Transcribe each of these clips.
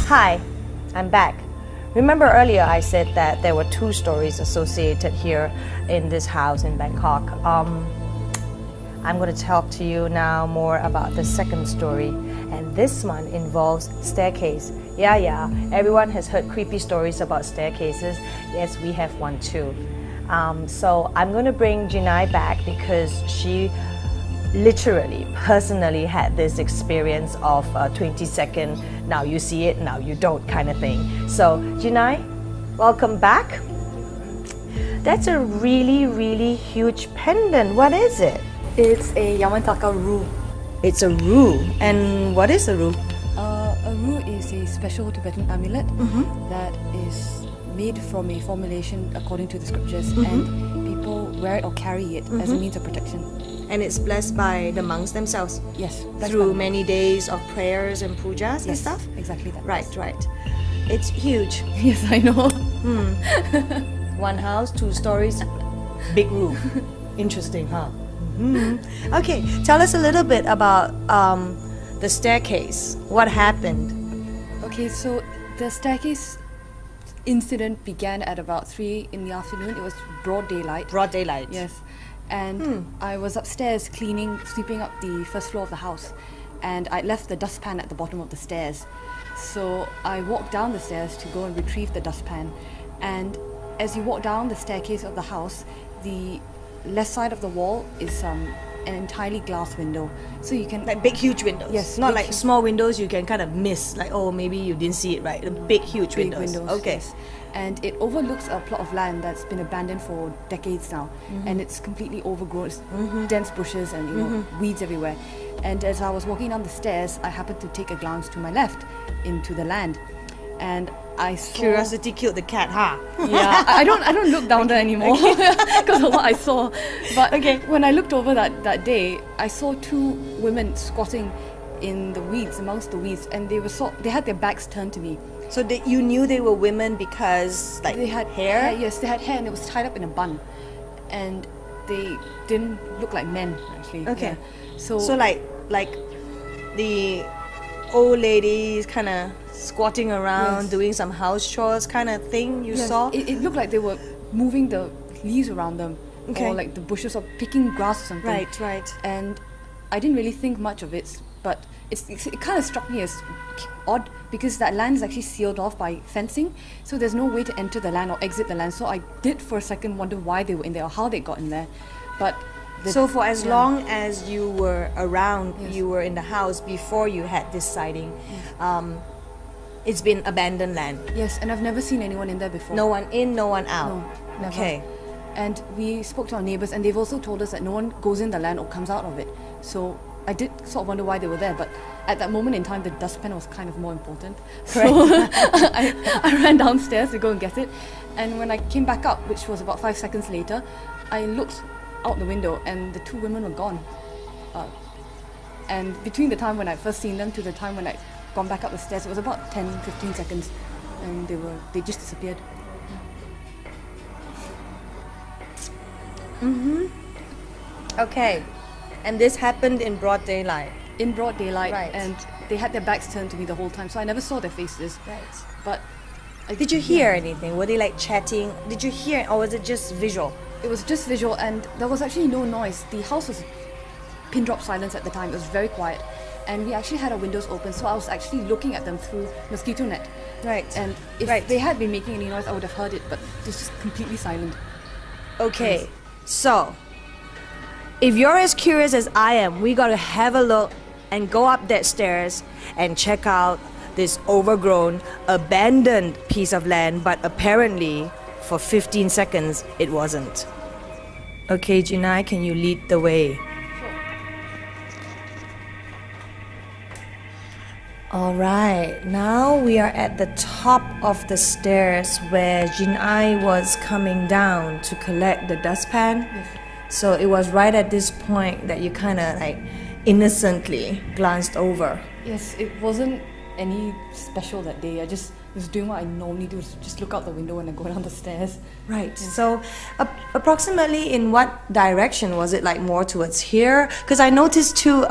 Hi, I'm back. Remember earlier I said that there were 2 stories associated here in this house in Bangkok. I'm going to talk to you now more about the second story, and this one involves staircase. Yeah, everyone has heard creepy stories about staircases. Yes, we have one too. So I'm going to bring Jinai back because she literally, personally had this experience of a 20-second, now you see it, now you don't kind of thing. So, Jinai, welcome back. That's a really, really huge pendant. What is it? It's a Yamantaka rule. It's a rule. And what is a rule? A rule is a special Tibetan amulet that is made from a formulation according to the scriptures, and people wear it or carry it as a means of protection. And it's blessed by the monks themselves. Yes. Through many days of prayers and pujas and stuff? Exactly that. Right. It's huge. Yes, I know. One house, 2 stories, big roof. Interesting, huh? Okay, tell us a little bit about the staircase. What happened? Okay, so the staircase incident began at about 3 in the afternoon. It was broad daylight. Broad daylight. Yes. And I was upstairs sweeping up the first floor of the house, and I left the dustpan at the bottom of the stairs. So I walked down the stairs to go and retrieve the dustpan, and as you walk down the staircase of the house, the left side of the wall is an entirely glass window, so you can Like big huge windows. Yes, Not big, like small windows you can kind of miss, like, oh, maybe you didn't see it right. The big huge big windows. Okay. Yes. And it overlooks a plot of land that's been abandoned for decades now, and it's completely overgrown. It's dense bushes and weeds everywhere. And as I was walking down the stairs, I happened to take a glance to my left into the land, and I saw... Curiosity killed the cat, huh? Yeah, I don't look down there anymore because of what I saw. But when I looked over that day, I saw 2 women squatting in the weeds, amongst the weeds, and they had their backs turned to me. So you knew they were women because like They had hair? Yes, they had hair, and it was tied up in a bun, and they didn't look like men actually. Okay. Yeah. So like the old ladies kind of squatting around, doing some house chores kind of thing you saw? It looked like they were moving the leaves around them, Okay. or like the bushes, or picking grass or something. Right. And I didn't really think much of it, but it kind of struck me as odd because that land is actually sealed off by fencing, so there's no way to enter the land or exit the land. So I did for a second wonder why they were in there or how they got in there. But So for as long as you were around, you were in the house before you had this sighting, it's been abandoned land. Yes, and I've never seen anyone in there before. No one in, no one out. No, never. Okay. And we spoke to our neighbours, and they've also told us that no one goes in the land or comes out of it. So I did sort of wonder why they were there, but at that moment in time, the dustpan was kind of more important. So I ran downstairs to go and get it, and when I came back up, which was about 5 seconds later, I looked out the window, and the 2 women were gone. And between the time when I first seen them to the time when I gone back up the stairs, it was about 10-15 seconds, and they just disappeared. Okay. And this happened in broad daylight. In broad daylight, Right. and they had their backs turned to me the whole time, so I never saw their faces. Right. But Did you hear anything? Were they like chatting? Did you hear, or was it just visual? it was just visual, and there was actually no noise. The house was pin drop silence at the time. It was very quiet, and we actually had our windows open, so I was actually looking at them through mosquito net. Right. And if they had been making any noise, I would have heard it, but it was just completely silent. Okay, so if you're as curious as I am, we gotta have a look and go up that stairs and check out this overgrown, abandoned piece of land, but apparently for 15 seconds it wasn't. Okay, Jinai, can you lead the way? Alright, now we are at the top of the stairs where Jinai was coming down to collect the dustpan. So it was right at this point that you kind of like innocently glanced over. Yes, it wasn't any special that day. I just was doing what I normally do, just look out the window when I go down the stairs. Right. So approximately in what direction was it, like more towards here? Because I noticed too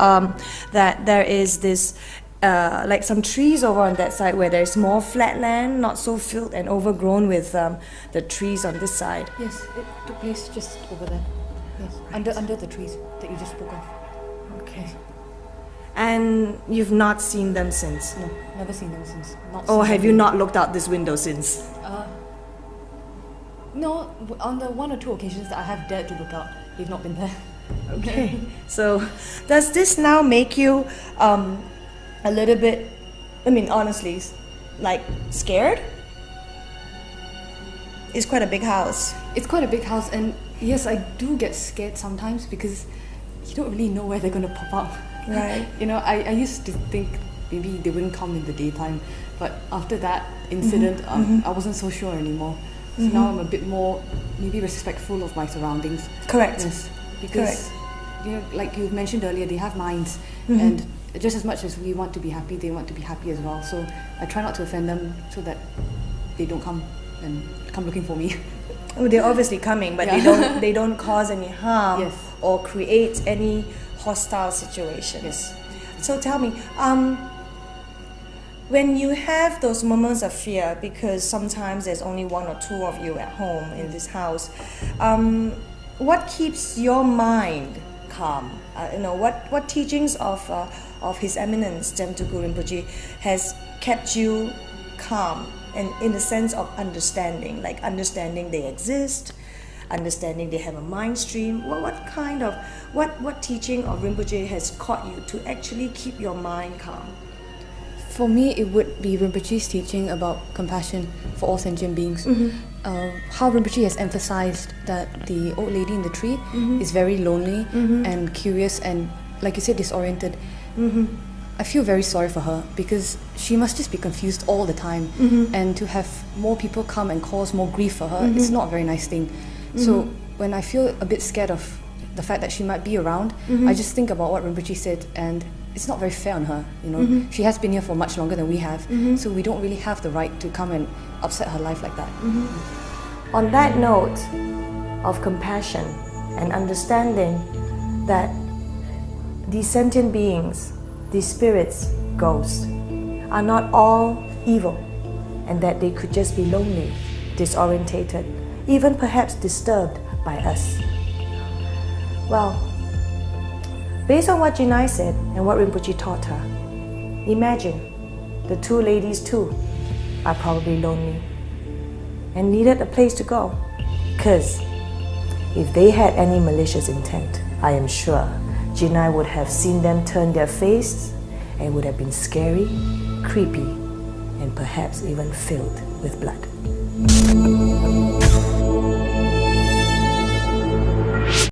that there is this like some trees over on that side where there's more flat land, not so filled and overgrown with the trees on this side. Yes, it took place just over there. Yes, under the trees that you just spoke of. Okay. And you've not seen them since? No, never seen them since. Or have you not looked out this window since? No, on the one or two occasions that I have dared to look out, they've not been there. Okay. So, does this now make you a little bit, I mean, honestly, like scared? It's quite a big house. It's quite a big house, and yes, I do get scared sometimes because you don't really know where they're going to pop up. Right. You know, I used to think maybe they wouldn't come in the daytime, but after that incident, I wasn't so sure anymore. So now I'm a bit more maybe respectful of my surroundings. Correct. Yes, because you know, like you mentioned earlier, they have minds, and just as much as we want to be happy, they want to be happy as well. So I try not to offend them so that they don't come looking for me. Oh, they're obviously coming, but they don't cause any harm or create any hostile situations. Yes. So tell me, when you have those moments of fear, because sometimes there's only one or two of you at home in this house, what keeps your mind calm? What teachings of His Eminence Tsem Rinpoche has kept you calm, and in the sense of understanding, like understanding they exist, understanding they have a mind stream? What teaching of Rinpoche has caught you to actually keep your mind calm? For me, it would be Rinpoche's teaching about compassion for all sentient beings. How Rinpoche has emphasized that the old lady in the tree is very lonely and curious and, like you said, disoriented. I feel very sorry for her because she must just be confused all the time. And to have more people come and cause more grief for her, it's not a very nice thing. So when I feel a bit scared of the fact that she might be around, I just think about what Rinpoche said, and it's not very fair on her. You know, she has been here for much longer than we have, so we don't really have the right to come and upset her life like that. On that note of compassion and understanding that these sentient beings, these spirits, ghosts, are not all evil, and that they could just be lonely, disorientated, even perhaps disturbed by us. Well, based on what Jinai said and what Rinpoche taught her, imagine the two ladies too are probably lonely and needed a place to go. Because if they had any malicious intent, I am sure Jinai would have seen them turn their face and would have been scary, creepy, and perhaps even filled with blood.